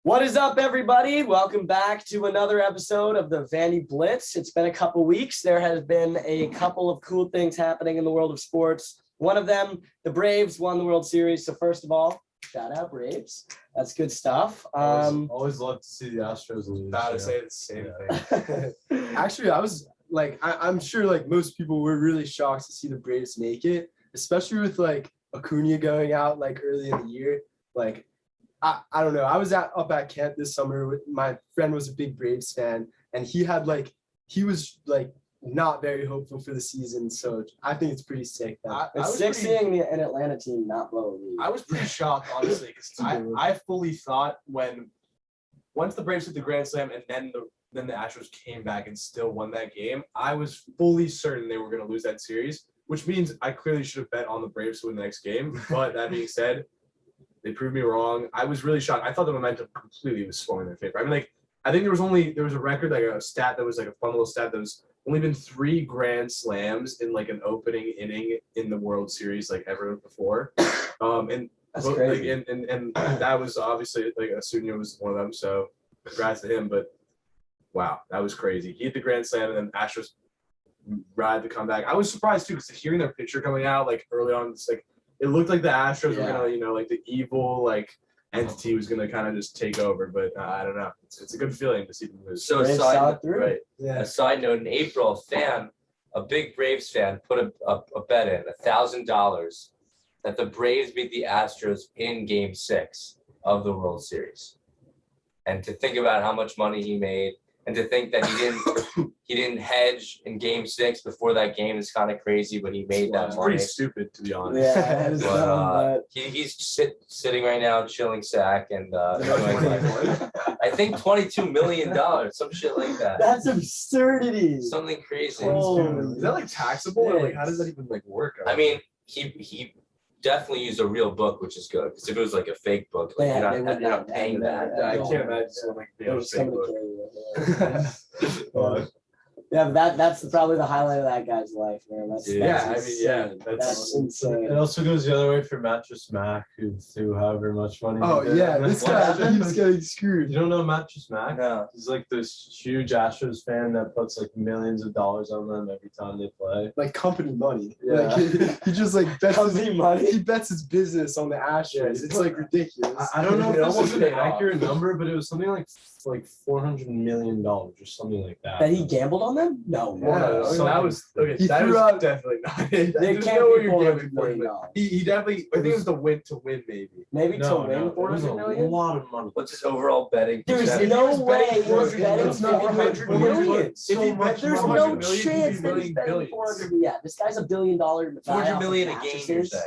What is up, everybody? Welcome back to another episode of the Vandy Blitz. It's been a couple weeks. There has been a couple of cool things happening in the world of sports. One of them, the Braves won the World Series. So first of all, shout out Braves. That's good stuff. Always love to see the Astros lose. About to say the same thing. Actually, I'm sure like most people were really shocked to see the Braves make it, especially with like Acuna going out like early in the year. Like, I don't know. I was up at camp this summer. My friend was a big Braves fan, and he was not very hopeful for the season. So I think it's pretty sick. It's sick seeing an Atlanta team not blow a lead. I was pretty shocked, honestly, because I fully thought once the Braves hit the Grand Slam and then the Astros came back and still won that game, I was fully certain they were going to lose that series, which means I clearly should have bet on the Braves to win the next game. But that being said, they proved me wrong. I was really shocked. I thought the momentum completely was swung in their favor. I mean, I think there was a record, like a stat that was like a fun little stat that was only been 3 Grand Slams in like an opening inning in the World Series like ever before. And that's crazy. And that was obviously like Acuna was one of them. So congrats to him. But wow, that was crazy. He hit the Grand Slam and then Astros ride the comeback. I was surprised too because hearing their pitcher coming out like early on, it's like it looked like the Astros were gonna, like the evil like entity was gonna kind of just take over. But I don't know. It's a good feeling to see them lose. So a side note, in April, a big Braves fan, put a bet in $1,000 that the Braves beat the Astros in Game 6 of the World Series. And to think about how much money he made, and to think that he didn't hedge in Game 6 before that game is kind of crazy, but he made that money. Pretty stupid, to be honest. Yeah, but he's sitting right now, chilling sack, and I think $22 million, some shit like that. That's absurdity. Something crazy. Is that like taxable, or like how does that even like work? I mean, he definitely used a real book, which is good. Because if it was like a fake book, like you're not paying that. I can't imagine someone being able to fake book. Yeah, but that's probably the highlight of that guy's life, man. That's insane. It also goes the other way for Mattress Mac, who threw however much money. Oh yeah, this guy keeps getting screwed. You don't know Mattress Mac? No. He's like this huge Astros fan that puts like millions of dollars on them every time they play. Like company money. Yeah. Like he just like bets money. He bets his business on the Astros. Yeah, it's like ridiculous. I don't know if this was an accurate number, but it was something like $400 million or something like that. That he gambled on them? No. So that was okay. He That threw was out- definitely not it. There There's can't no way be you're gambling $400 million. He definitely. I think it was the win to win, maybe. Maybe No, to win it was $400 a million? lot of money. What's his overall betting? There's percentage? no way betting he was betting it's not $400 $400 million. million. If he bet There's $400 no million, he'd be chance that he's winning betting billions. 400. Yeah, this guy's $1 billion guy. $400 million a game, you're saying?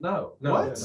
No. What?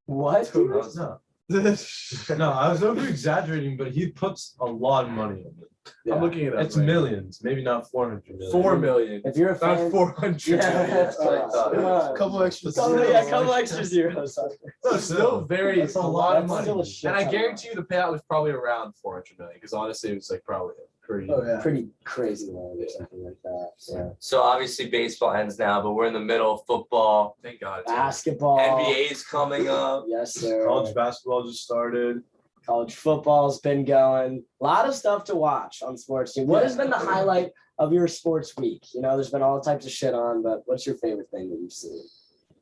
What? No. No, I was over exaggerating, but he puts a lot of money on it. I'm looking at it. It's millions, maybe not 400 million. 4 million. If you're a Not fan, 400 yeah, million. that's what I thought. A couple extra Couple extra zeros. No, still very. It's a lot of That's still money. a shit And I ton of guarantee you the payout was probably around 400 million because honestly, it was like probably pretty. Oh yeah. pretty crazy loan or something like that. Yeah. So obviously baseball ends now, but we're in the middle of football. Thank God. Basketball. NBA's coming up. Yes, sir. College basketball just started. College football's been going. A lot of stuff to watch on sports team. What has been the highlight of your sports week? You know, there's been all types of shit on, but what's your favorite thing that you've seen?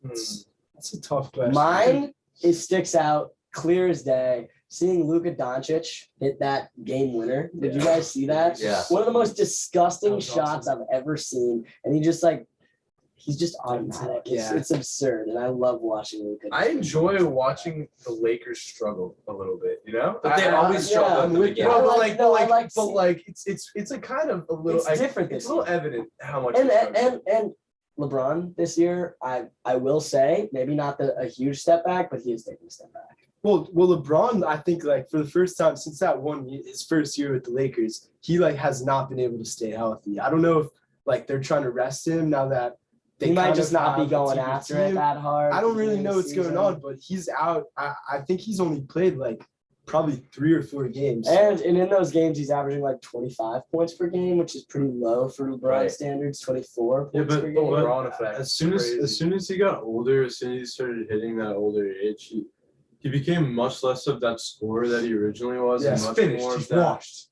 That's a tough question. Mine sticks out clear as day. Seeing Luka Doncic hit that game winner. Did you guys see that? Yeah. One of the most disgusting That was shots awesome. I've ever seen. And he's just automatic. It's absurd. And I love watching Luka. I enjoy watching the Lakers struggle a little bit, you know? But they always struggle at the beginning. I Well, like- but no, I like it's a kind of a little. It's different It's this a little evident how much. and they struggle. and LeBron this year, I will say, maybe not a huge step back, but he is taking a step back. Well, LeBron, I think like for the first time since his first year with the Lakers, he like has not been able to stay healthy. I don't know if like they're trying to rest him now that He might just not be have a going team after team. it that hard. I don't really know what's season. going on, but he's out. I think he's only played like probably 3 or 4 games. And in those games, he's averaging like 25 points per game, which is pretty low for LeBron Right. standards. 24 Yeah, points but per the game. LeBron effect as is soon as crazy. he got older, as soon as he started hitting that older age, he became much less of that scorer that he originally was, Yeah, and He's much finished. more of He's that, washed.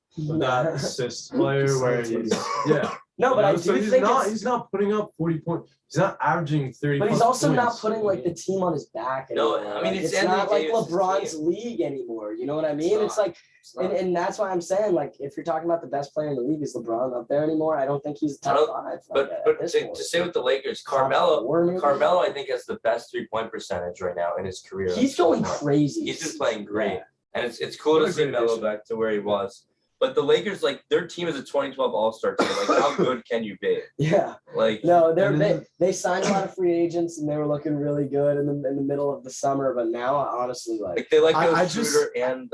assist player where he's yeah. No, but I do so he's think not it's, he's not putting up 40 points. He's not averaging 30. but he's plus also not points. putting like the team on his back No, anymore. I mean, Like, it's it's not Anthony like Davis's LeBron's team. league anymore. You know what I mean? It's like, and that's why I'm saying, like, if you're talking about the best player in the league, is LeBron up there anymore? I don't think he's I top don't- 5. But at this point. to say with the Lakers, Top Carmelo 4 maybe? I think has the best 3-point percentage right now in his career. He's going crazy. He's been playing great. Yeah. And it's cool What to a see great Melo addition. back to where he was. But the Lakers, like their team is a 2012 All-Star team. Like how good can you be? Yeah. Like No, And then- they signed a lot of free agents and they were looking really good in the middle of the summer. But now, honestly, like they like I Joe just- Schroeder and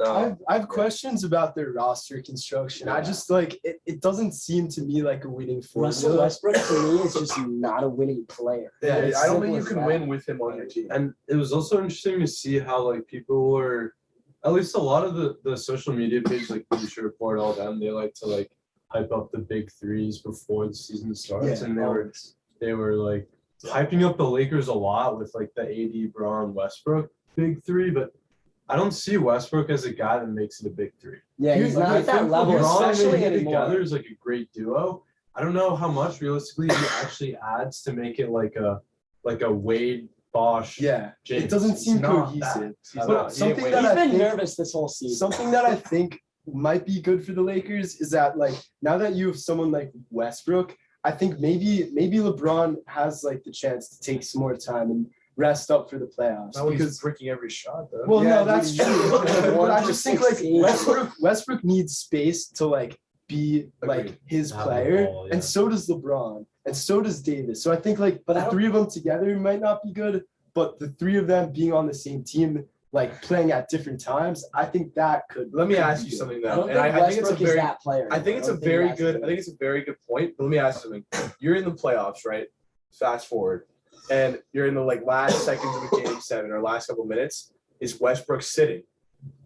I have questions about their roster construction. I Yeah. just like it doesn't seem to me like a winning Russell formula. Westbrook to me is just not a winning player. Yeah, It's I don't simple think you as can that. win with him on your team. And it was also interesting to see how like people were, at least a lot of the social media pages like Bleacher Report, all them, they like to like hype up the big threes before the season starts, and they were like hyping up the Lakers a lot with like the AD, Braun, Westbrook big three, but I don't see Westbrook as a guy that makes it a big three. Yeah, he's not at that level, LeBron and especially AD anymore. together is like a great duo. I don't know how much realistically he actually adds to make it like a Wade Bosch. Yeah, James. it doesn't seem It's not cohesive. that. But something He's that I been think nervous this whole season. something that I think might be good for the Lakers is that like now that you have someone like Westbrook, I think maybe LeBron has like the chance to take some more time and rest up for the playoffs. Not when he's Because breaking every shot though. well, Yeah, no, that's dude, true. But I just think like 16. Westbrook needs space to like be like Agreed. his Have the player, ball, yeah. and so does LeBron, and so does Davis. So I think like But I the don't- 3 of them together might not be good, but the 3 of them being on the same team, like playing at different times, I think that could. Let me could ask be you good. something I though, don't and think I think it's a Westbrook is very, that player. I think though. it's a don't very that's good, the- I think it's a very good point. But let me ask you something. You're in the playoffs, right? Fast forward, and you're in the like last seconds of the game 7 or last couple minutes. Is Westbrook sitting?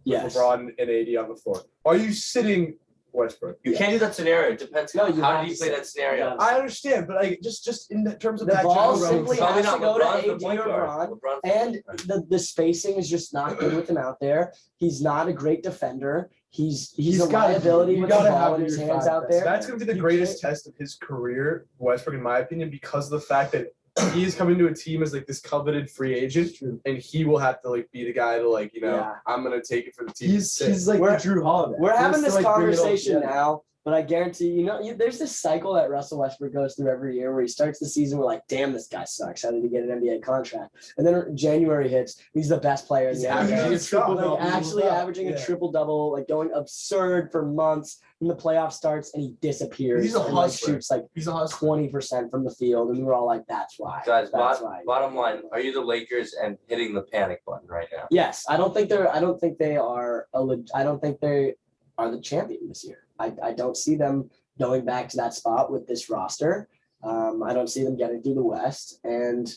Yes. LeBron and AD on the floor. Are you sitting Westbrook? you can't do that scenario. It depends. No, you how have do you to play say- that scenario? Yeah. I understand, but like just in terms of The that ball general simply run, has to go to LeBron's the AD point or guard. LeBron, LeBron's the and point guard. the spacing is just not good with him out there. He's not a great defender. He's a gotta- liability you with the gotta ball have in his your hands 5 out best. there. that's going to be the You greatest can't- test of his career, Westbrook, in my opinion, because of the fact that he's coming to a team as like this coveted free agent, and he will have to like be the guy to like Yeah. I'm gonna take it for the team. He's like We're- the Drew Holiday. We're He has having to, this like, bring it all conversation together. now, but I guarantee there's this cycle that Russell Westbrook goes through every year where he starts the season, we're like, damn, this guy sucks. How did he get an NBA contract? And then January hits, he's the best player in He's the averaging NBA. a triple-double. Like, actually averaging a triple-double, like going absurd for months. And the playoff starts and he disappears. He's a and, like, hustler. shoots like He's a hustler. 20% from the field, and we're all like, that's why. Guys, That's why. bottom line, are you the Lakers and hitting the panic button right now? Yes, I don't think they are I don't think they are the champion this year. I don't see them going back to that spot with this roster. I don't see them getting through the West, and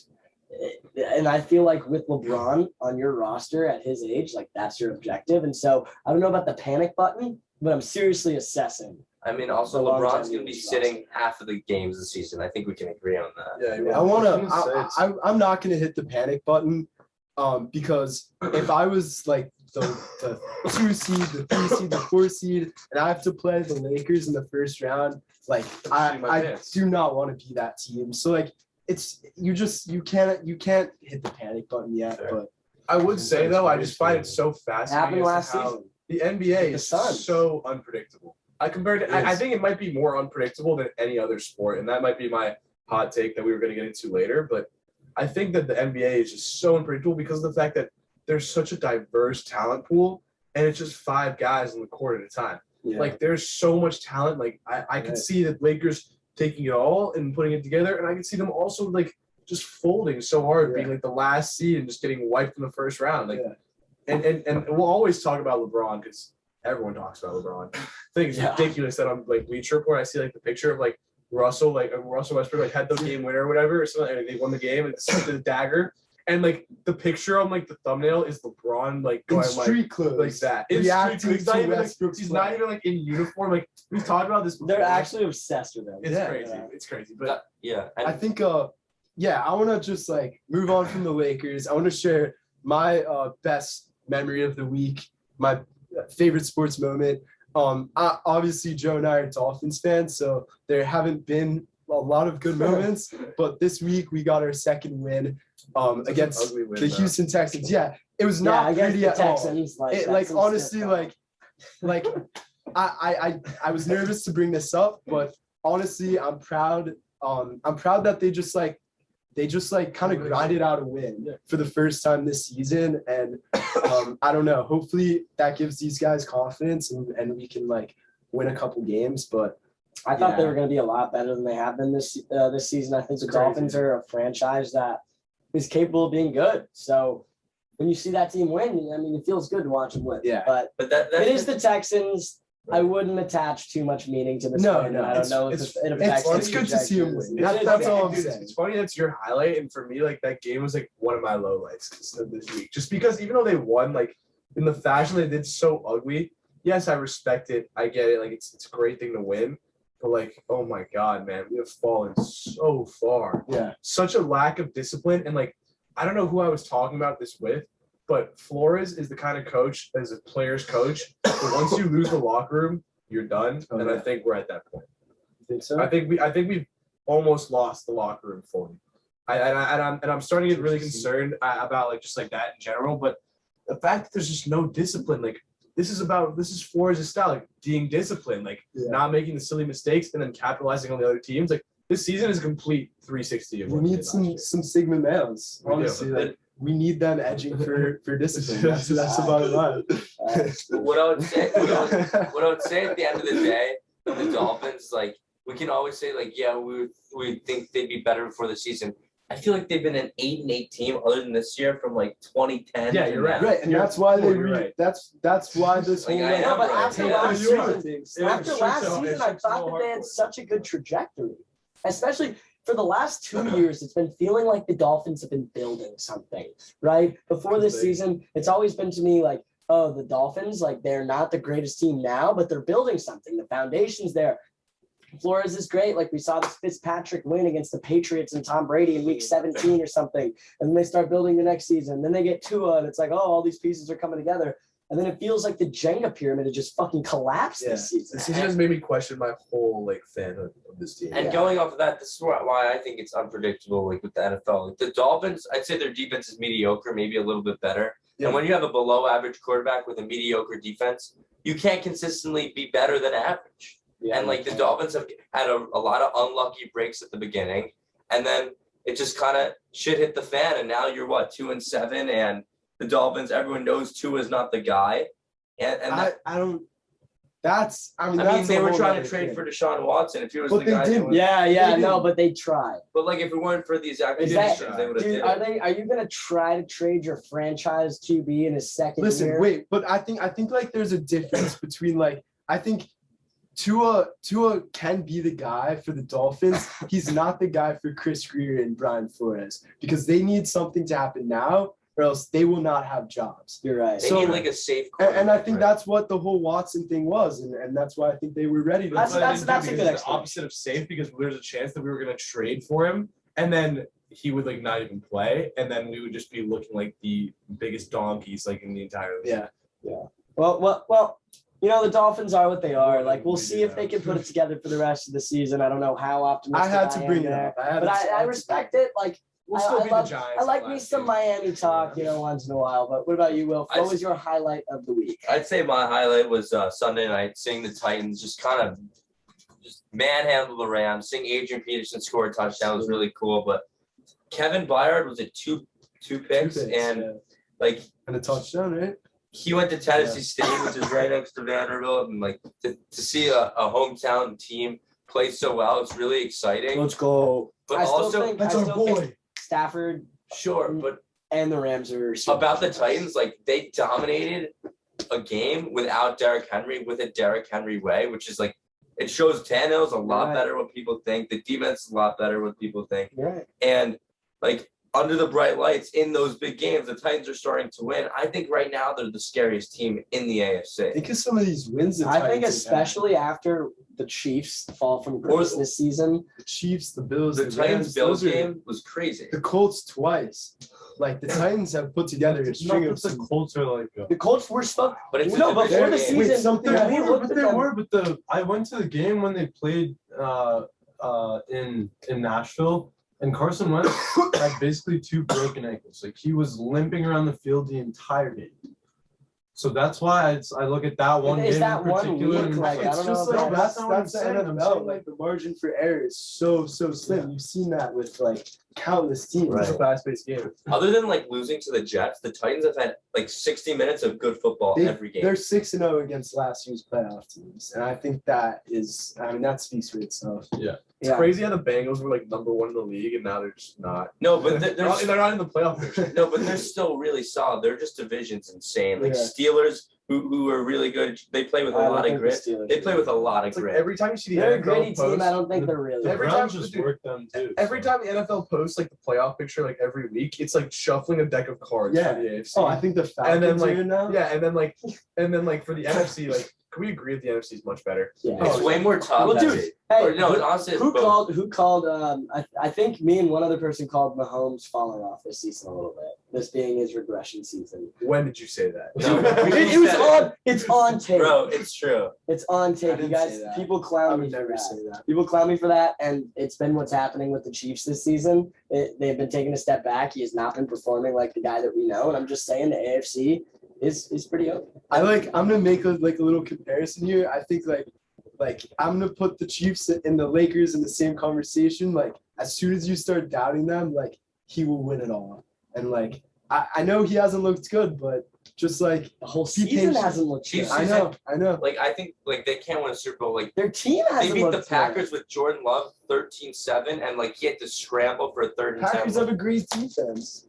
I feel like with LeBron on your roster at his age, like that's your objective. And so I don't know about the panic button, but I'm seriously assessing. I mean, also The LeBron's longevity going to be of this sitting half of the games this season. I think we can agree on that. Yeah, I want I was gonna to. say I'm not gonna hit the panic button, because if I was like the 2 seed, the 3 seed, the 4 seed, and I have to play the Lakers in the first round, like See my I pants. do not want to be that team. So like you can't hit the panic button yet. Fair. But I would say though, I just find it so It fascinating happened as last to how season. the NBA The is Suns. so unpredictable. I think it might be more unpredictable than any other sport, and that might be my hot take that we were going to get into later. But I think that the NBA is just so unpredictable because of the fact that there's such a diverse talent pool, and it's just 5 guys on the court at a time. yeah. Like there's so much talent. Like I could Right. see the Lakers taking it all and putting it together, and I could see them also like just folding so hard, being like the last seed and just getting wiped in the first round. Like, Yeah. and we'll always talk about LeBron because everyone talks about LeBron. I think it's Yeah. ridiculous that on like Bleacher Report I see like the picture of like Russell Westbrook like had the game winner or whatever or something, and they won the game and it's the dagger. And like the picture on like the thumbnail is LeBron like In going street clothes. like that. In Reacting street clothes. He's not to even like, Westbrook's he's play. not even like in uniform. Like we've talked about this before. They're actually obsessed with him. It's Yeah. crazy. Yeah. It's crazy. But Yeah. I think yeah, I want to just like move on from the Lakers. I want to share my best memory of the week, my favorite sports moment. Obviously Joe and I are Dolphins fans, so there haven't been a lot of good moments, but this week we got our second win against ugly win, the though. Houston Texans. Yeah, it was Yeah, not against pretty the at all. Texans. Like, It, that like seems honestly, difficult. like I was nervous to bring this up, but honestly, I'm proud. I'm proud that they just kind of grinded out a win for the first time this season, and I don't know. Hopefully, that gives these guys confidence, and we can like win a couple games. But I thought they yeah. were going to be a lot better than they have been this season. I think the crazy. Dolphins are a franchise that is capable of being good. So when you see that team win, I mean, it feels good to watch them win. Yeah. But That's it is the Texans. I wouldn't attach too much meaning to this No, win. no, I don't know if it's- it affects. it's good to see 'em trajectory. win. That's all I'm Dude, saying. It's funny that's your highlight, and for me, like that game was like one of my lowlights of this week. Just because even though they won, like in the fashion they did so ugly. Yes, I respect it. I get it. Like it's a great thing to win, but like, oh my god, man, we have fallen so far. yeah, Such a lack of discipline, and like I don't know who I was talking about this with, but Flores is the kind of coach as a player's coach. But once you lose the locker room, you're done, Oh, and yeah. I think we're at that point. you think so? I think we've almost lost the locker room fully. I'm starting to get really concerned about like just like that in general. But the fact that there's just no discipline, like this is Flores' style, like being disciplined, like Yeah. not making the silly mistakes and then capitalizing on the other teams. Like this season is a complete 360 of We what we need did last year. some Sigma males. We do. Honestly, like we need them edging for discipline. That's the bottom line. what I would say. What I would say at the end of the day, the Dolphins, like we can always say, like, yeah, we think they'd be better before the season. I feel like they've been an 8-8 team other than this year from like 2010. Yeah, to you're right. now. Right, and that's why they You're right. that's why this Like, whole I know, but right. after Yeah. last You're season, things. after It's last so- season, it's I so thought that they had hardcore. such a good trajectory, especially for the last 2 years. It's been feeling like the Dolphins have been building something, right? Before this season, it's always been to me like, oh, the Dolphins, like they're not the greatest team now, but they're building something. The foundation's there. Flores is great. Like we saw this Fitzpatrick win against the Patriots and Tom Brady in week 17 or something. And then they start building the next season. Then they get Tua and it's like, oh, all these pieces are coming together. And then it feels like the Jenga pyramid had just fucking collapsed this season. This season has made me question my whole like fanhood of this team. And going off of that, this is why I think it's unpredictable, like with the NFL. Like the Dolphins, I'd say their defense is mediocre, maybe a little bit better. Yeah. And when you have a below average quarterback with a mediocre defense, you can't consistently be better than average. Yeah. And like the Dolphins have had a lot of unlucky breaks at the beginning, and then it just kind of shit hit the fan. And now you're 2-7, and the Dolphins, everyone knows Tua is not the guy. And I don't. That's I mean, I that's mean, they a were whole trying other to trade thing. for Deshaun Watson. If he was But the they guy, didn't. Yeah, They no, didn't. but they tried. But like if it weren't for these Is acquisitions, they would have Dude, did it. are you gonna try to trade your franchise QB in his second Listen, year? wait, but I think like there's a difference between like I think Tua can be the guy for the Dolphins. He's not the guy for Chris Greer and Brian Flores because they need something to happen now, or else they will not have jobs. You're right. They So- need like a safe. And I think quarterback. that's what the whole Watson thing was, and that's why I think they were ready to. That's But I didn't do a because good it's the opposite of safe because there's a chance that we were going to trade for him and then he would like not even play and then we would just be looking like the biggest donkeys like in the entire league. Yeah. Well, you know, the Dolphins are what they are. Like, we'll see if they can put it together for the rest of the season. I don't know how optimistic I had to am bring it there. up. I But I respect it. Like, We'll I still be love- the Giants. I like of me last some year. Miami talk, you know, once in a while. But what about you, Will? What was your highlight of the week? I'd say my highlight was Sunday night, seeing the Titans just kind of just manhandle the Rams. Seeing Adrian Peterson score a touchdown was really cool. But Kevin Byard was at two picks, and yeah. like And a touchdown, right? he went to Tennessee State, which is right next to Vanderbilt, and like to see a hometown team play so well, it's really exciting. Let's go. But I still also, think- I still think Stafford sure, but and the Rams are about the Titans, like they dominated a game without Derrick Henry with a Derrick Henry way, which is like it shows Tannehill's a lot Right. better what people think. The defense is a lot better what people think. Right. And like under the bright lights in those big games. The Titans are starting to win. I think right now they're the scariest team in the AFC. Think of some of these wins. I think especially after the Chiefs fall from grace this season. The Chiefs, the Bills, The Rams, Titans-Bills those are- game was crazy. The Colts twice. Like the Titans have put together a Not string that of the Colts are like. The Colts were stuck. But it's a No, before division the game. season, something we I looked at them. But I went to the game when they played in Nashville, and Carson Wentz had basically 2 broken ankles. Like he was limping around the field the entire game. So that's why I look at that one Is game that in one particular. week? and Like, I it's don't just know if like that's- that's the what I'm saying. I'm NFL. saying, Like the margin for error is so slim. You've seen that with like countless teams. Right. It's a fast-paced game. Other than like losing to the Jets, the Titans have had like 60 minutes of good football every game. They're 6-0 against last year's playoff teams, and I think that is. I mean, that speaks for itself. It's crazy how the Bengals were like #1 in the league, and now they're just not. No, but they're They're not in the playoff picture. no, but they're still really solid. Their just division's insane. Like Yeah. Steelers, who are really good. They play with a lot of grit. They play with a lot of It's like grit. every time you see the They're a NFL gritty post, team. I don't think they're really. The Every Browns time- just dude, work them too. every so. time the NFL posts like the playoff picture, like every week, it's like shuffling a deck of cards Yeah. for the AFC. Oh, I think the Falcons And then, like, are now. yeah, and then like for the NFC, like, can we agree that the NFC is much better? Yeah. It's way more top Well, dude, heavy. Hey, Or no, honestly, it's who both. called? Who called? I think me and one other person called Mahomes falling off this season a little bit. This being his regression season. When did you say that? No, It was on. It's on tape. Bro, it's true. It's on tape. You didn't guys, say that. people I clown me would for never that. say that. People clown me for that, and it's been what's happening with the Chiefs this season. They've been taking a step back. He has not been performing like the guy that we know, and I'm just saying the AFC is pretty open. I'm gonna make a little comparison here. I think like I'm gonna put the Chiefs and the Lakers in the same conversation. Like as soon as you start doubting them, like he will win it all. And like I know he hasn't looked good, but just like The whole Be season patient. hasn't looked good. Chiefs I know. Like I think like they can't win a Super Bowl. Like Their team they hasn't beat the looked Packers with Jordan Love 13-7, and like he had to scramble for a 3rd and 10. Packers have a great defense.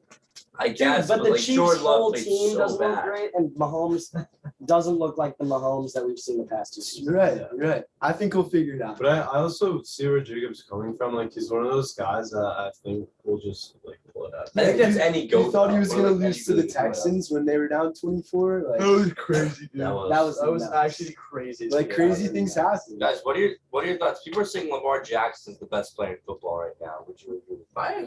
I good. guess, But the like Chiefs' Jordan Love whole played team so doesn't look bad. great, and Mahomes doesn't look like the Mahomes that we've seen the past 2 seasons. You're right. I think we'll figure it out. But I also see where Jacob's coming from. Like he's one of those guys that I think will just like pull it out. I think that's any go. You thought he was gonna lose to the Texans when they were down 24? Like, was crazy, dude. That was, That was actually crazy. like crazy things happen. guys. What are your thoughts? People are saying Lamar Jackson's the best player in football right now. Would you agree?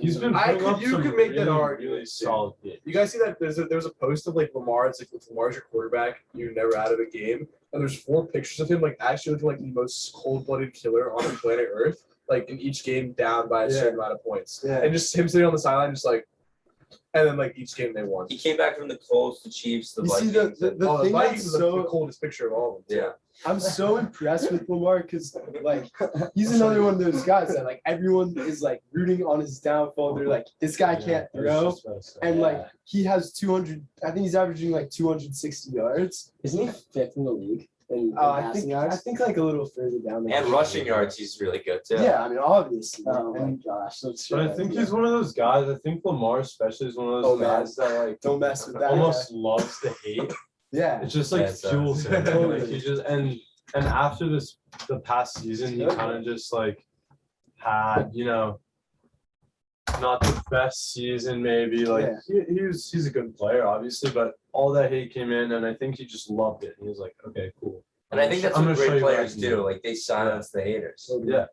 He's been I putting could- up you some could make that really, argument, really dude. solid games. You guys see that there was a post of like Lamar. It's like if Lamar's your quarterback, you're never out of a game. And there's 4 pictures of him like actually looking like the most cold-blooded killer on the planet Earth. Like in each game, down by a certain amount of points, Yeah. and just him sitting on the sideline, just like, and then like each game they won. He came back from the Colts, the Chiefs, the You see Vikings. the and- Oh, the thing Vikings that's is the so coldest picture of all of them. yeah. I'm so impressed with Lamar because like he's another one of those guys that like everyone is like rooting on his downfall. They're like, this guy can't I was throw. just about to say. And like he has 200, I think he's averaging like 260 yards. Isn't he 5th in the league in I passing think yards? like a little further down. the And field. rushing yards, he's really good too. Yeah, I mean obviously. Oh my And gosh, that's But I think he's one of those guys. I think Lamar especially is one of those Oh, man. guys that like don't mess with that. almost loves to hate. Yeah. It just like Yeah, so- fuels him. Totally. Like he just and after the past season, he kind of just like had not the best season maybe. Like he's a good player obviously, but all that hate came in, and I think he just loved it. He was like, okay, cool. And I think that's I'm what gonna show great you what I players can do. Like they silence the haters. Yeah.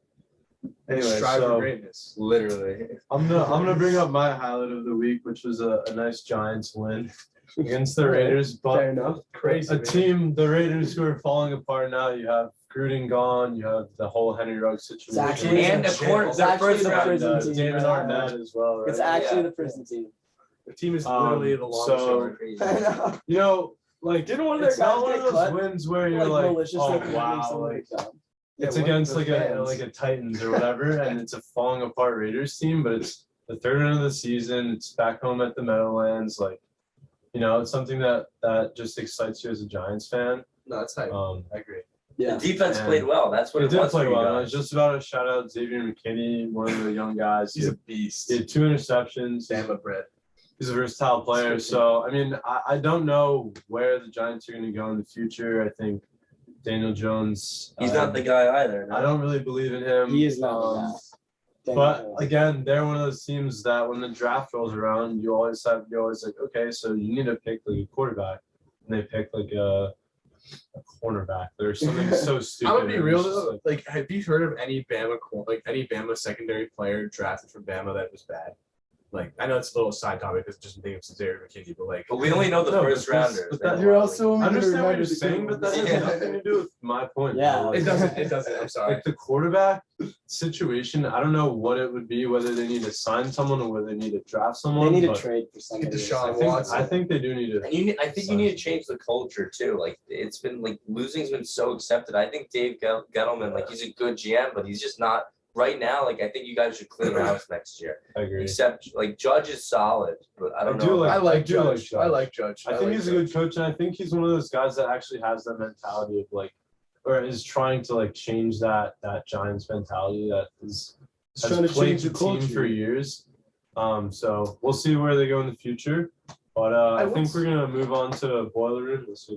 Anyway, strive so for greatness. Literally. I'm gonna bring up my highlight of the week, which was a nice Giants win against the Raiders. But Fair enough. Crazy. a man. team, the Raiders, who are falling apart now. You have Gruden gone. You have the whole Henry Ruggs situation. It's actually And the a corner- it's their actually first the round, prison team. Damon Arnett as well, right? It's actually Yeah. the prison team. The team is literally the longest so- yard. Crazy. I know. You know, like Didn't one of their it's not guys one get of those cut? wins where you're Like like, maliciously oh for wow, someone like picked up. it's Yeah, one against of like the a fans. Titans or whatever, and it's a falling apart Raiders team, but it's the 3rd round of the season. It's back home at the Meadowlands, like it's something that just excites you as a Giants fan. No, that's hype. I agree. Yeah. The defense And played well. That's what They it did was play for you well. I guys. was just about to shout out Xavier McKinney, one of the young guys. He's a beast. He had 2 interceptions. Bama bread. He's a versatile player. So, I mean, I don't know where the Giants are going to go in the future. I think Daniel Jones. He's not the guy either. No? I don't really believe in him. He is not the guy. But again, they're one of those teams that when the draft rolls around, you're always like, okay, so you need to pick like a quarterback, and they pick like a cornerback. There's something so stupid. I'm gonna be real though. Like, have you heard of any Bama secondary player drafted from Bama that was bad? Like, I know it's a little side topic because just think of Cesare McKinney, but we only know the first rounders. But that, You're also I only gonna understand what remember you're the saying, good but that ones. has nothing to do with my point. Yeah. though. Like, it doesn't. I'm sorry. Like the quarterback situation, I don't know what it would be, whether they need to sign someone or whether they need to draft someone. They need to but trade for somebody. Deshaun I think they do need to. And I think you need to change the culture too. Like it's been like losing's been so accepted. I think Dave Gettleman, like he's a good GM, but he's just not right now. Like I think you guys should clean house next year. I agree. Except like Judge is solid, but I don't know. I like do like Judge. Judge. I like Judge. I think he's a good coach, and I think he's one of those guys that actually has that mentality of like, or is trying to like change that Giants mentality that has trying to plagued change the the team culture for years. So we'll see where they go in the future. But I think we're gonna move on to Boiler Room. So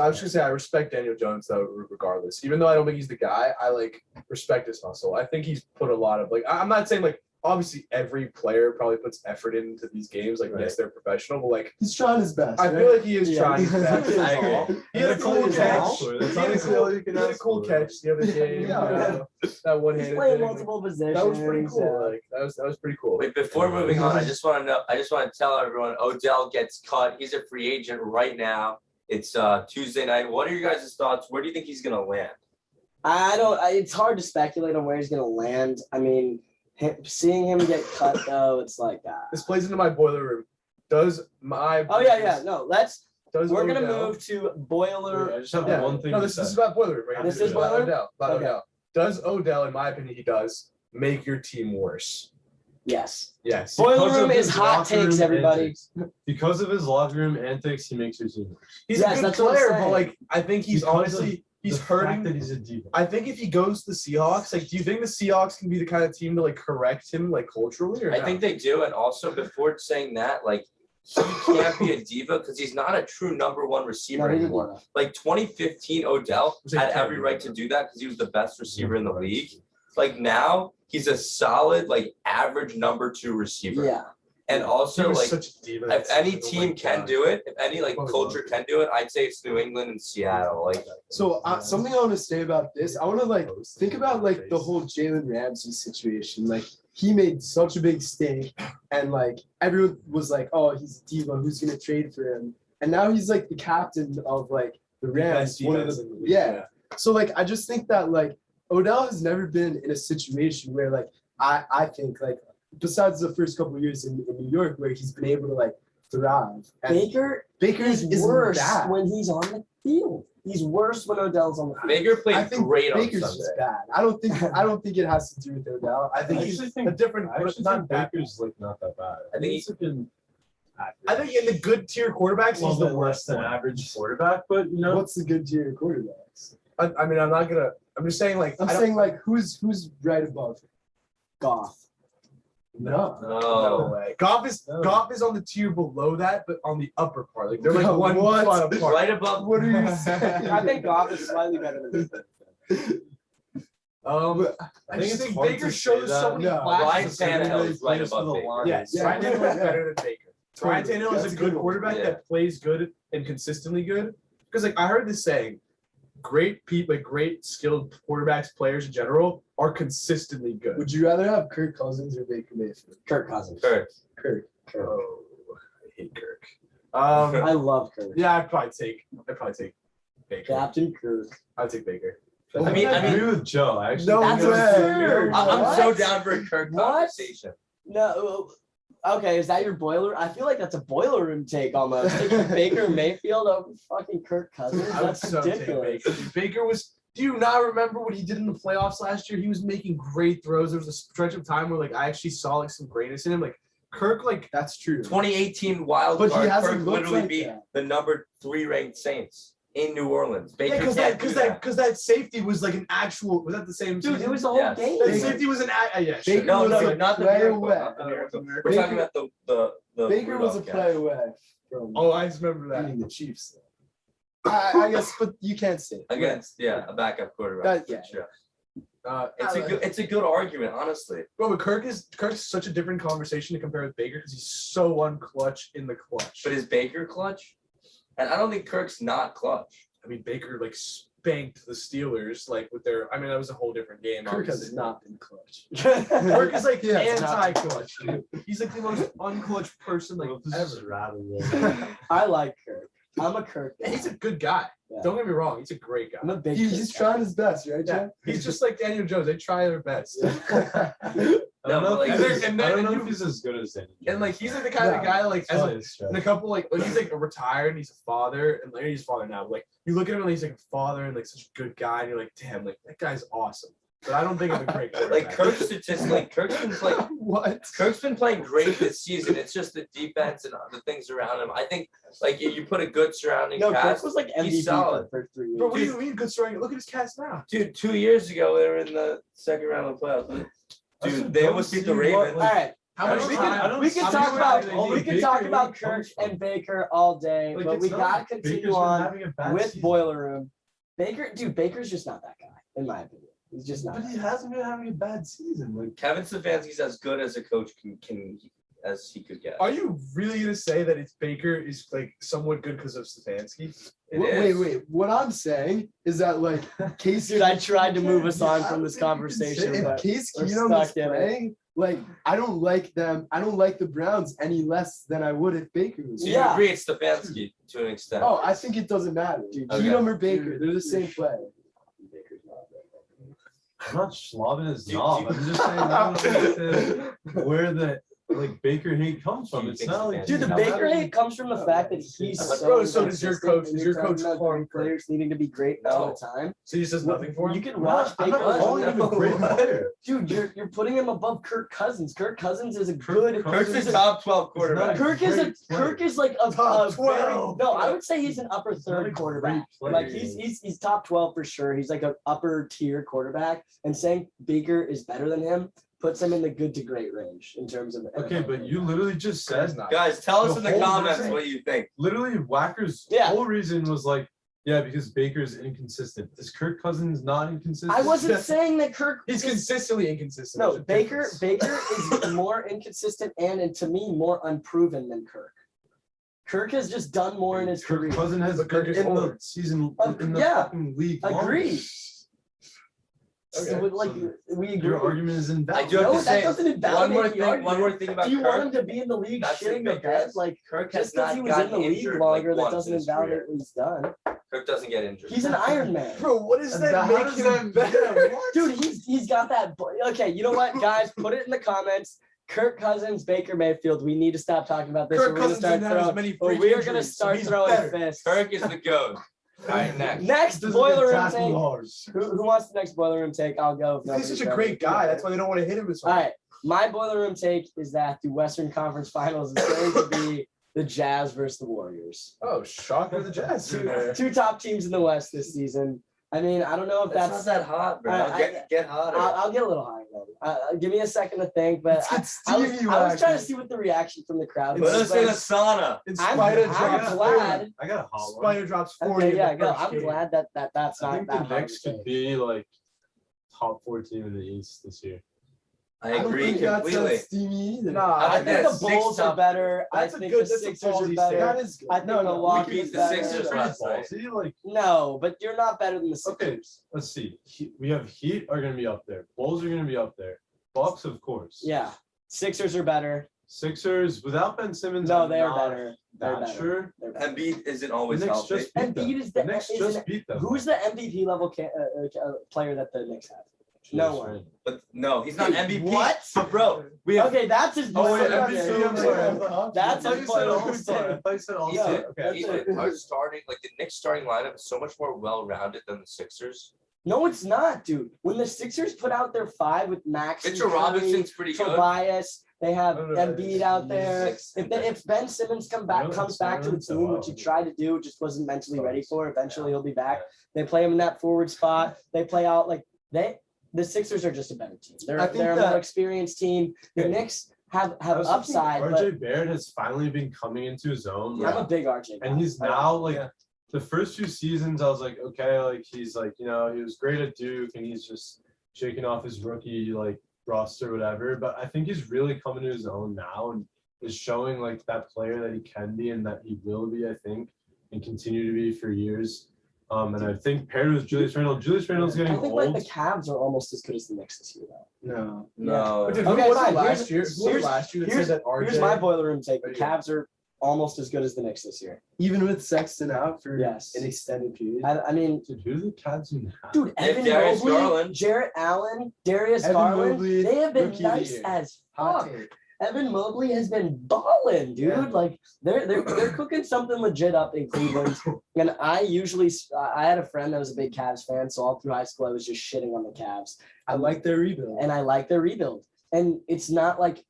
I was just gonna say I respect Daniel Jones though, regardless. Even though I don't think he's the guy, I like respect his hustle. I think he's put a lot of I'm not saying like obviously every player probably puts effort into these games. Like yes, they're professional, but like He's trying his best. I feel like he is trying his best. I agree. He had a cool That's catch. all. He That's had a honestly cool, all you can he had a ask cool for. catch the other game. Yeah. That one He's handed playing thing. multiple positions. That was pretty cool. Like that was pretty cool. Wait, before moving on, I just want to tell everyone Odell gets cut. He's a free agent right now. It's Tuesday night. What are your guys' thoughts? Where do you think he's gonna land? It's hard to speculate on where he's going to land. I mean, seeing him get cut though, it's like This plays into my boiler room. Does my Oh yeah. No, we're gonna Odell- move to Boiler. I just have Yeah. one thing. No, to this say. is about boiler room, right? This is about boiler? Odell. About Okay. Odell. Does Odell, in my opinion, he does make your team worse? Yes. Yes. Boiler Because of room is his hot locker room takes, everybody. antics. Because of his locker room antics, he makes your team worse. He's Yes, a good that's what I'm player, saying. but like I think he's Because honestly he's The fact hurting. that he's a diva. I think if he goes to the Seahawks, like, do you think the Seahawks can be the kind of team to like correct him like culturally? Or I no? think they do, and also before saying that, like he can't be a diva because he's not a true number one receiver No, he anymore. didn't. Like 2015, Odell Was it had Kevin? every right to do that because he was the best receiver in the league. Like now, he's a solid, like average number 2 receiver. Yeah. And He also, was like, such a diva. if any Oh my team can God. do it, if any like Oh, culture can do it, I'd say it's New England and Seattle. Like, So something I want to say about this, I want to like think about like the whole Jalen Ramsey situation. Like he made such a big stink, and like everyone was like, "Oh, he's a diva. Who's gonna trade for him?" And now he's like the captain of like the Rams. Best One of defense the, in the league, yeah. So like I just think that like Odell has never been in a situation where like I think like besides the first couple of years in New York where he's been able to like thrive. And Baker is worse bad. when he's on the field. He's worse when Odell's on the field. Baker I played think great Baker's on just Sunday. bad. I don't think it has to do with Odell. I think he's a different, I actually not think that. Baker's like not that bad. I think he's been. I think in the good tier quarterbacks, he's the worst than one. average quarterback, but you know, what's the good tier quarterbacks? I mean, I'm just saying like I'm I don't- saying like who's right above him? Goff. No. No No. way. Goff is No. Goff is on the tier below that, but on the upper part. Like they're like No, one what? spot apart. Right above. What are you saying? I think Goff is slightly better than Baker. I just it's think hard Baker to shows say so that. many No. flashes. Ryan of Tannehill ability. is right above Baker. Yes, Yeah. Ryan Tannehill is better than Baker. Ryan Tannehill That's is a a good good one. quarterback Yeah. that plays good and consistently good. Because like I heard this saying, great people, like great skilled quarterbacks, players in general, are consistently good. Would you rather have Kirk Cousins or Baker Mayfield? Kirk Cousins. Kirk. Kirk. Oh, I hate Kirk. I love Kirk. Yeah, I'd probably take Baker. Captain Kirk. I'd take Baker. I mean- I agree with Joe. I actually No think That's that's- absurd. I'm so What? down for a Kirk What? conversation. No. Okay, is that your boiler? I feel like that's a boiler room take almost. Taking Baker Mayfield over fucking Kirk Cousins. I would That's so ridiculous. take Baker. Baker was. Do you not remember what he did in the playoffs last year? He was making great throws. There was a stretch of time where like I actually saw like some greatness in him. Like Kirk, like That's true. 2018 wild But he card. hasn't Kirk looked literally like beat that. the number 3 ranked Saints in New Orleans. Baker yeah, can't do that. because that safety was like an actual. Was that the same? Dude, it season? was the whole Yes. game. That safety was an. Yeah, sure. Baker No, was no, a not the play miracle. away. Not the miracle. We're Baker- talking about the Baker was a Rudolph play catch. away from Oh, I just remember that. beating the Chiefs. I guess, but you can't say it. Against a backup quarterback. That- yeah. Sure. It's a good argument, honestly. Bro, but Kirk's such a different conversation to compare with Baker because he's so unclutch in the clutch. But is Baker clutch? And I don't think Kirk's not clutch. I mean, Baker like spanked the Steelers like with their. I mean, that was a whole different game. Kirk has obviously. not been clutch. Kirk is like Yeah, it's not- anti-clutch. Dude. He's like the most unclutch person like ever. I like Kirk. I'm a Kirk. And he's a good guy. Yeah. Don't get me wrong. He's a great guy. I'm a big. He's Kirk trying his best, right, Yeah, Jeff? he's just like Daniel Jones. They try their best. I don't know but, if like, he's- and I then don't know you- if he's as good as Daniel And like Jones. he's like the kind of guy like as Probably a, a stretch. in a couple like he's like retired and he's a father and like he's a father now. But, like you look at him and he's like a father and like such a good guy and you're like, damn, like that guy's awesome. But I don't think I'm a great Like quarterback. Kirk's been playing great this season. It's just the defense and the things around him. I think like you put a good surrounding No, Kirk cast. was like MVP He's for solid. the first 3 weeks. Bro, what do you mean good story? Look at his cast now. Dude, 2 years ago they were in the second round of the playoffs. Also, Dude, they don't almost beat the see what, Ravens. All right. How I much don't We think- I time? don't we can see talk where about they we think can talk Baker about comes Kirk from. and Baker all day, Like, but it's we not gotta like continue Baker's been on having a bad with season. Boiler Room. Baker's just not that guy, in my opinion. He's just not. But he hasn't been having a bad season. Like Kevin Stefanski's as good as a coach can as he could get. Are you really gonna say that it's Baker is like somewhat good because of Stefanski? It Wait, is. wait. What I'm saying is that like Case. Dude, I tried to move us on I from don't this think you can conversation, say If but Case we're Keenum is stuck in it. playing, like I don't like them. I don't like the Browns any less than I would if Baker was. So playing. you Yeah. agree it's Stefanski to an extent. Oh, I think it doesn't matter. Dude. Okay. Keenum or Baker, they're the same player. I'm not slobbing his Do- knob. do- I'm just saying I don't know where the like Baker hate comes Do from. you It's think not like Dude, the No, Baker hate comes from the fact that he's Bro, so so does your inconsistent coach. and Does you're your talking coach about harm great players needing to be great all the time. So he says nothing for him. You can I'm watch not Baker. calling him a great player. Dude, you're putting him above Kirk Cousins. Kirk Cousins is a Kirk good. Kirk's Cousins a top 12 He's not quarterback. Kirk is a great player. Kirk is like a Top very, 12. no, I would say he's an upper He's not third a quarterback. great Like player. he's top 12 for sure. He's like an upper tier quarterback. And saying Baker is better than him puts him in the good to great range in terms of. Okay, but you literally just That's said not. Guys, tell us The in the whole comments reason- what you think. literally Wacker's Yeah. whole reason was like, yeah, because Baker's inconsistent. Is Kirk Cousins not inconsistent? I wasn't saying that Kirk. He's consistently inconsistent. No, There's a Baker. difference. Baker is more inconsistent and to me more unproven than Kirk. Kirk has just done more in his Kirk career. Cousins has But been Kirk is in the older. season Oh, in the yeah. fucking league. Agreed. longer. So, like we agree. Your argument is I invalid. do have No, to that say doesn't one invalidate more the thing. argument. One more thing about Do you want him Kirk. to be in the league Not saying shitting the Baker bed? is. Like Kirk has just because not he was in the gotten league injured longer, like that once doesn't in his invalidate career. what he's done. Kirk doesn't get injured. He's an Iron Man. Bro, what does that How make does him that- better? Dude, he's got that. Okay, you know what, guys? Put it in the comments. Kirk Cousins, Baker Mayfield. We need to stop talking about this. Kirk We're gonna Cousins start didn't have as throwing. many Or freak we are gonna injuries, so start he's throwing better. fists. Kirk is the goat. All right, next. Next Doesn't boiler get room tackled take. hard. Who wants the next boiler room take? I'll go. if He's nobody's such a ready. great guy. That's why they don't want to hit him as All hard. right, my boiler room take is that the Western Conference Finals is going to be the Jazz versus the Warriors. Oh, shocker! The Jazz are there. Two top teams in the West this season. I mean, I don't know if That's that's. not that hot, bro. Get hotter. I'll get a little higher then. Give me a second to think, but Let's I get was steamy, trying to Wacker. see what the reaction from the crowd Put was. us in a but sauna. And I'm Spider glad- drops I got a hot one. Spider drops 40. Okay, yeah, in the go. first I'm game. glad that's I not think that the hard Knicks to could take. be like top 4 team in the East this year. I don't agree think that's completely. that steamy either. Nah, I I think think the that's six Bulls are top- better. I That's a think good- the that's a Sixers are ballsy better. That is good. I think No, no, Milwaukee we is beat the better. Sixers Pretty last night. ballsy, like, No, but you're not better than the Sixers. okay, let's see. We have Heat are going to be up there. Bulls are going to be up there. Bucks, of course. Yeah, Sixers are better. Sixers without Ben Simmons. No, I'm they are not better. They're That better. sure. They're better. Embiid isn't The always Knicks healthy. just beat them. Embiid is The the- Knicks is just an- beat them. Who's the MVP level player that the Knicks have? No Julius one. Randle. But no, he's not Hey, MVP. what? But bro, we have Okay, that's his Oh, boiler wait, room MVP, take. I'm sorry. That's I thought his you said boiler room All-Star. I take. thought you said Yeah, All-Star. Okay. Ethan, our starting like the Knicks starting lineup is so much more well-rounded than the Sixers. No, it's not, dude. When the Sixers put out their five with Max, and Mitchell Curry, Robinson's pretty good. Tobias, they have No, no, Embiid out there. Six. If Ben Simmons comes back to the team, which he tried to do, just wasn't mentally ready for. Eventually, he'll be back. They play him in that forward spot. They play out like the Sixers are just a better team. I think They're a that- more experienced team. The Okay. Knicks have I was thinking upside, but RJ Barrett has finally been coming into his own. I'm a big RJ guy. And he's I- now like yeah. the first few seasons, I was like, okay, like he's like, he was great at Duke and he's just shaking off his rookie like roster or whatever. But I think he's really coming to his own now and is showing like that player that he can be and that he will be, I think, and continue to be for years. And I think paired with Julius Randle's getting I think old. like the Cavs are almost as good as the Knicks this year, though. No. Dude, Okay, who was fine. it last year? Here's- Who was it last year that here's- said that RJ? Here's my boiler room take. The But yeah. Cavs are almost as good as the Knicks this year. Even with Sexton out for Yes. an extended period. I mean, Dude, who do the Cavs even have? dude, They have Evan Darius Mobley, Garland. Jarrett Allen, Darius Evan Garland, Mobley, they have been Rookie of the nice Year. as Hot fuck. take. Evan Mobley has been balling, dude. Yeah. Like they're cooking something legit up in Cleveland. And I had a friend that was a big Cavs fan, so all through high school I was just shitting on the Cavs. I like their rebuild. And I like their rebuild. And it's not like,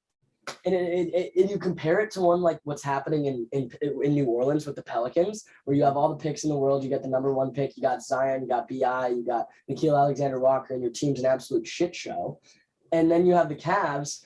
and you compare it to one like what's happening in New Orleans with the Pelicans, where you have all the picks in the world. You get the number 1 pick. You got Zion. You got Bi. You got Nickeil Alexander-Walker, and your team's an absolute shit show. And then you have the Cavs,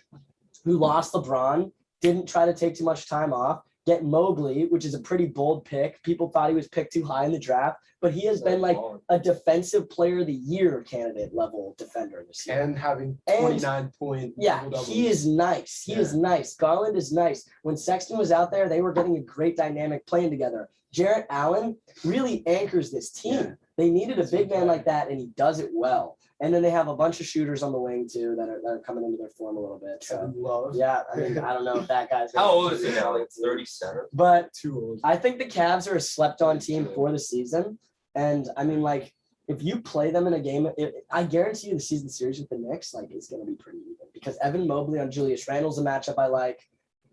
who lost LeBron, didn't try to take too much time off, get Mobley, which is a pretty bold pick. People thought he was picked too high in the draft, but he has been like a defensive player of the year candidate level defender this year. And having And- 29 point. Yeah, double-doubles. he is nice. He is nice. Garland is nice. When Sexton was out there, they were getting a great dynamic playing together. Jarrett Allen really anchors this team. Yeah. They needed a big man like that, and he does it well. And then they have a bunch of shooters on the wing too that are coming into their form a little bit. So Kevin Love. yeah, I mean, I don't know if that guy's How old is he now? Like 37? But Too old. I think the Cavs are a slept-on team for the season. And I mean, like, if you play them in a game, I guarantee you the season series with the Knicks, like, it's going to be pretty even. Because Evan Mobley on Julius Randle's a matchup I like.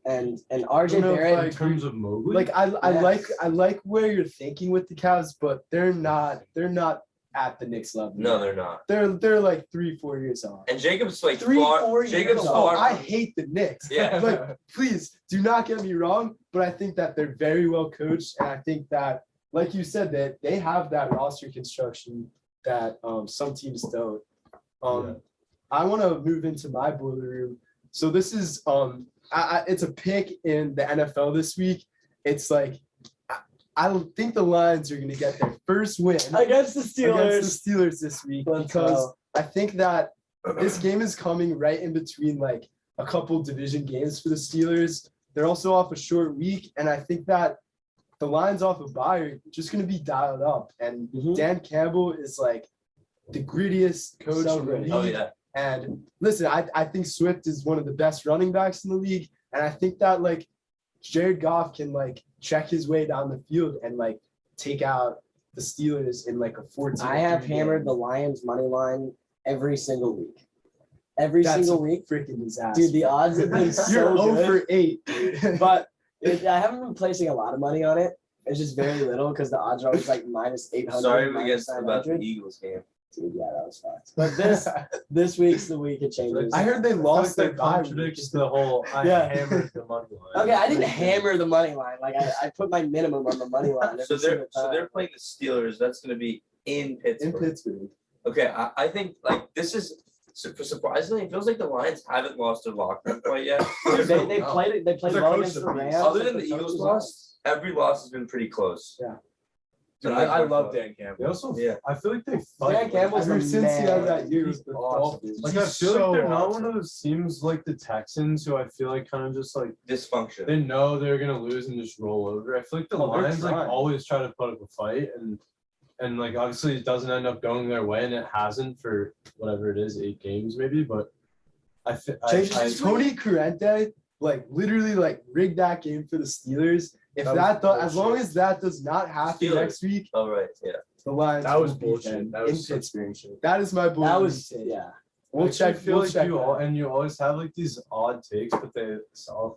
And RJ know if, Barrett. In terms of Mobley, Like I Yes. like where you're thinking with the Cavs, but they're not at the Knicks level. No, they're not. They're like 3-4 years off. And Jacob's like 3-4 years Jacob's old. Oh, far. I hate the Knicks. Yeah. Like, please do not get me wrong, but I think that they're very well coached, and I think that, like you said, that they have that roster construction that some teams don't. I want to move into my boiler room. So this is it's a pick in the NFL this week. It's like I think the Lions are going to get their first win Against the Steelers. against the Steelers this week Let's because go. I think that this game is coming right in between like a couple division games for the Steelers. They're also off a short week, and I think that the Lions off of bye are just going to be dialed up. And Mhm. Dan Campbell is like the grittiest coach So in the gritty. league. Oh yeah. And listen, I think Swift is one of the best running backs in the league. And I think that like Jared Goff can like check his way down the field and like take out the Steelers in like a 14. I have hammered the Lions money line every single week. Every single week. Freaking disaster. Dude, the odds have been so You're 0 good. for 8. But I haven't been placing a lot of money on it. It's just very little because the odds are always like minus 800. Sorry we minus guessed about the 900. Eagles game. Dude, yeah, that was fucked. But this week's the week it changes. I heard they lost their that bye week. contradicts the whole I Yeah. hammered the money line. Okay, I didn't hammer the money line. Like I put my minimum on the money line. So every single they're time. playing the Steelers. That's going to be in in Pittsburgh. Pittsburgh. Okay, I think like this is surprisingly it feels like the Lions haven't lost their locker room quite yet. Dude, they played Their well coach against is the a beast. Rams. Other than but the so Eagles was loss, every loss has been pretty close. Dude, I love Dan Campbell. They also, Yeah. I feel like they Dan fight. Campbell's Ever the since he man. had that year with the Awesome. Dolphins. Like I he's feel so like they're not awesome. one of those teams like the Texans who I feel like kind of just like Dysfunction. they know they're gonna lose and just roll over. I feel like the Oh, they're Lions like trying. always try to put up a fight and like obviously it doesn't end up going their way and it hasn't for whatever it is 8 games maybe, but Tony Corrente like literally like rigged that game for the Steelers. If That that, was as long bullshit. as that does not happen Steelers. next week, Oh right, yeah. the Lions That was will beat bullshit. them That was in such Pittsburgh. bullshit. That is my boy. That was yeah. We'll check. I feel We'll like check. you always have like these odd takes, but they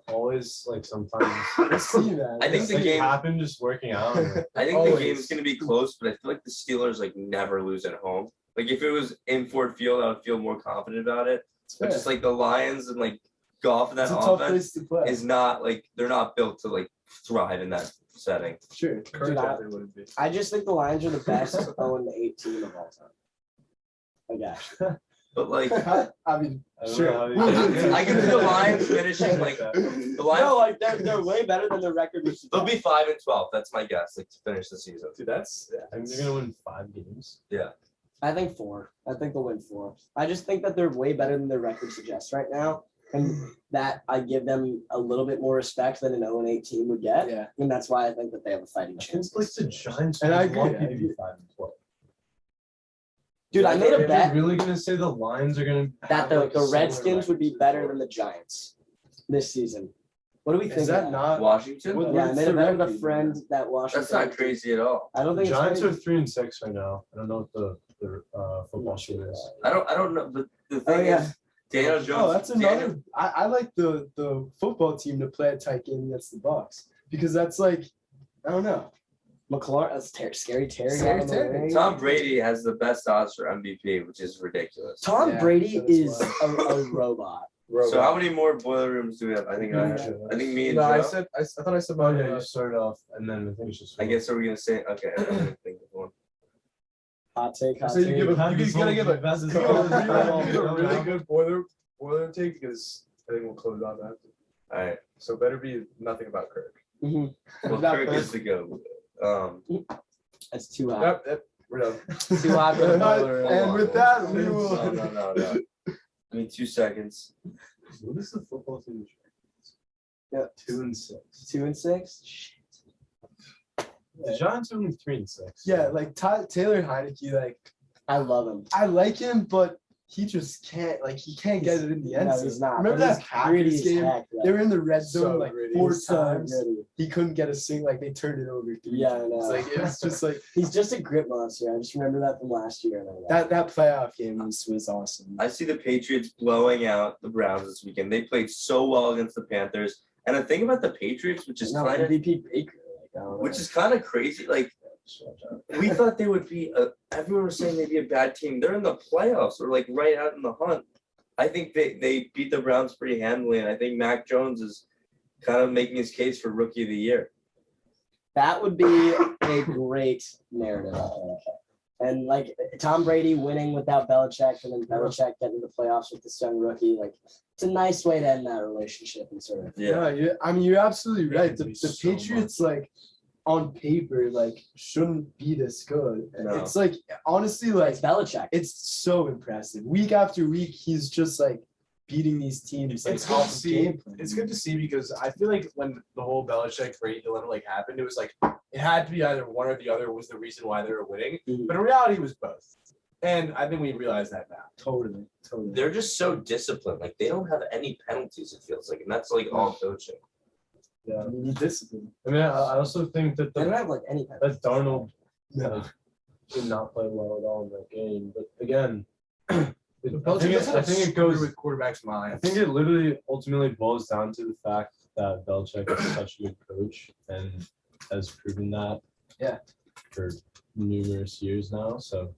always like sometimes We'll see, man. I think the like, game- happen just working out. and, like, I think Always. the game's gonna be close, but I feel like the Steelers like never lose at home. Like if it was in Ford Field, I would feel more confident about it. But just like the Lions and like Goff and that it's a tough offense place to play. is not like they're not built to like thrive in that setting. Sure. Current I- they wouldn't be. I just think the Lions are the best 0-8 team of all time. Like actually. But like I mean, I don't sure. know how you- I can see the Lions finishing like the Lions. No, like they're way better than their record. would They'll suggest. be 5-12. That's my guess. Like to finish the season. Dude, that's I think they're gonna win 5 games. I think 4. I think they'll win 4. I just think that they're way better than their record suggests right now. And that I give them a little bit more respect than an 0-8 team would get. Yeah. And that's why I think that they have a fighting chance. It's like the Giants. And I would want agree, you to be 5-12. Dude, I made a If bet you're really gonna say the Lions are gonna that have, the, like, the similar Redskins would be records better as than the Giants this season. What do we think? Is of that not? Washington. What- Yeah, I what's made a the bet with a record? friend that Washington. That's not crazy at all. I don't The think Giants it's are 3-6 right now. I don't know what the football team is. I don't know, but the thing yeah. is, Daniel Jones. Oh, that's Daniel- another. I like the football team to play a tight game against the Bucks because that's like, I don't know. McLaurin. That's scary Terry. Scary out of the Terry. ring. Tom Brady has the best odds for MVP, which is ridiculous. Tom Yeah, Brady that is is a robot. So how many more boiler rooms do we have? I think me and No, I Joe. said I thought I said Oh mine. yeah, you started off, and then I think it's just. I guess are we gonna say okay? I'm gonna think of one. Hot take. Hot So you take. give a Have you this gotta whole- give a that's this give whole- a really good boiler take because I think we'll close on that. All right. So better be nothing about Kirk. Mhm. Well, About Kirk Kirk. is the go. That's too hot. Yep, we're done. Too hot for the boiler room. And with that, we No, will. no. Give me 2 seconds. What is the football team? Yeah. 2-6. 2-6. Shit. The Giants are only 3-6. Yeah, like Taylor Heineke, like I love him. I like him, but he just can't. Like he can't get it in the end No, zone. he's not. Remember but that he's gritty Packers as game? heck, though. They were in the red zone So like gritty. 4 He's so times. gritty. He couldn't get a sing. Like they turned it over 3 Yeah, I times. know. Like it was just like He's just a grit monster. I just remember that from last year. that playoff game was awesome. I see the Patriots blowing out the Browns this weekend. They played so well against the Panthers. And the thing about the Patriots, which is No, kind of MVP Baker. Like, I don't know. which is kind of crazy, like we thought they would be everyone was saying they'd be a bad team. They're in the playoffs or like right out in the hunt. I think they beat the Browns pretty handily, and I think Mac Jones is kind of making his case for Rookie of the Year. That would be a great narrative, I think. And like Tom Brady winning without Belichick, and then Belichick getting to the playoffs with this young rookie, like it's a nice way to end that relationship and sort of. Yeah, I mean you're absolutely Yeah, right. it'd The be so Patriots like on paper like shouldn't be this good. No. It's like honestly like It's Belichick. it's so impressive. Week after week, he's just like beating these teams. Like It's good off to of see. game plan. It's good to see because I feel like when the whole Belichick Brady dilemma like happened, it was like it had to be either one or the other was the reason why they were winning. Mhm. But in reality, it was both. And I think we realize that now. Totally. They're just so disciplined. Like they don't have any penalties, it feels like. And that's like all coaching. Yeah. You need discipline. I mean, I also think that They don't have like any. that Darnold Yeah. did not play well at all in that game. But again, I Belichick think it goes. with quarterbacks' I minds. think it literally ultimately boils down to the fact that Belichick is such a good coach and has proven that. Yeah. For numerous years now. So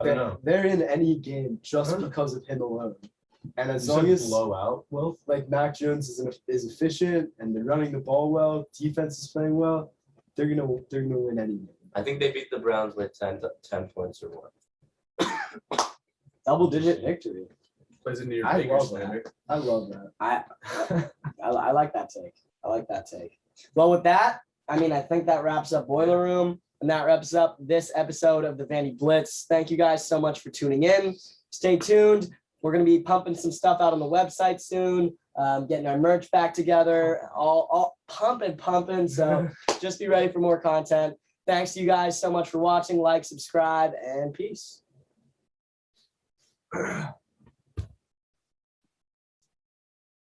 I don't know. They're in any game just I don't know. because of him alone. And as You long said as blowout, Will. like Mac Jones is efficient and they're running the ball well, defense is playing well, they're gonna win any game. I think they beat the Browns by 10 points or more. Double-digit victory. Plays into your I Baker love slander. that. I love that. I like that take. I like that take. Well, with that, I mean, I think that wraps up Boiler Room, and that wraps up this episode of the Vandy Blitz. Thank you guys so much for tuning in. Stay tuned. We're going to be pumping some stuff out on the website soon, getting our merch back together, all pumping. So just be ready for more content. Thanks to you guys so much for watching. Like, subscribe, and peace.